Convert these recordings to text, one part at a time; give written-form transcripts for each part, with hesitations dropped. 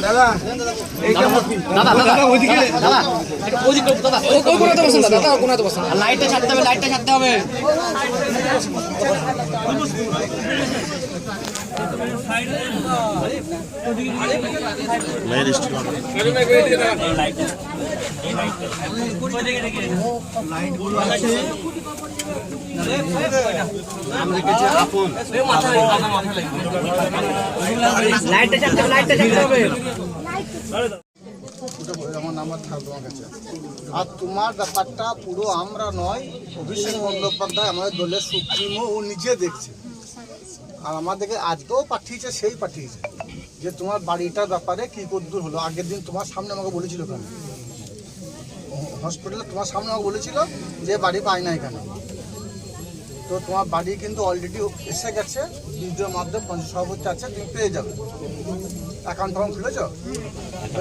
দাদা লাইটটা ছাড়তে হবে, লাইটটা ছাড়তে হবে। আমার নাম্বার থাকবে তোমার কাছে। আর তোমার ব্যাপারটা পুরো আমরা নয়, অভিষেক বন্দ্যোপাধ্যায় আমাদের দলের সুপ্রিমো, ও নিজে দেখছে। আর আমাদেরকে আজকেও পাঠিয়েছে, সেই পাঠিয়েছে যে তোমার বাড়িটার ব্যাপারে কী কদ্দূর হলো। আগের দিন তোমার সামনে আমাকে বলেছিল কেন, হসপিটালে তোমার সামনে আমাকে বলেছিল যে বাড়ি পাই না এখানে। তো তোমার বাড়ি কিন্তু অলরেডি এসে গেছে, ভিডিওর মাধ্যমে পঞ্চায়েত সভাপতি আছে, তুমি পেয়ে যাবে। অ্যাকাউন্ট খুলেছো,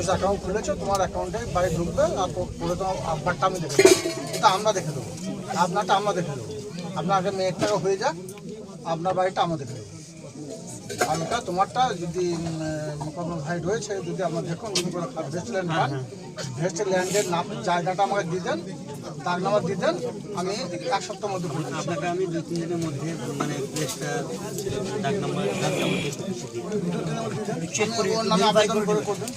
অ্যাকাউন্ট খুলেছো, তোমার অ্যাকাউন্টে বাড়ি ঢুকবে। আর পুরো তোমার আপনারটা আমি দেখে দেবো, এটা আমরা দেখে দেবো, আপনারটা আমরা দেখে দেবো। আপনার আগে মেয়ের টাকা হয়ে যাক, আপনার বাড়িটা আমরা দেখে দেবো। আর ওটা তোমারটা যদি মোকাবিলা ভাই রয়েছে, যদি আপনার দেখুন ভেস্ট ল্যান্ড পান, ভেস্ট ল্যান্ডের নাম জায়গাটা আমাকে দিয়ে দেন, দাগ নাম্বার দিয়ে দেন, আমি 1 সপ্তাহের মধ্যে করে দিচ্ছি। আপনাকে আমি 2-3 দিনের মধ্যে মানে প্লেসটা দাগ নাম্বার 2 দিনের মধ্যে চেক করে ওর নামে আবেদন করে করবেন।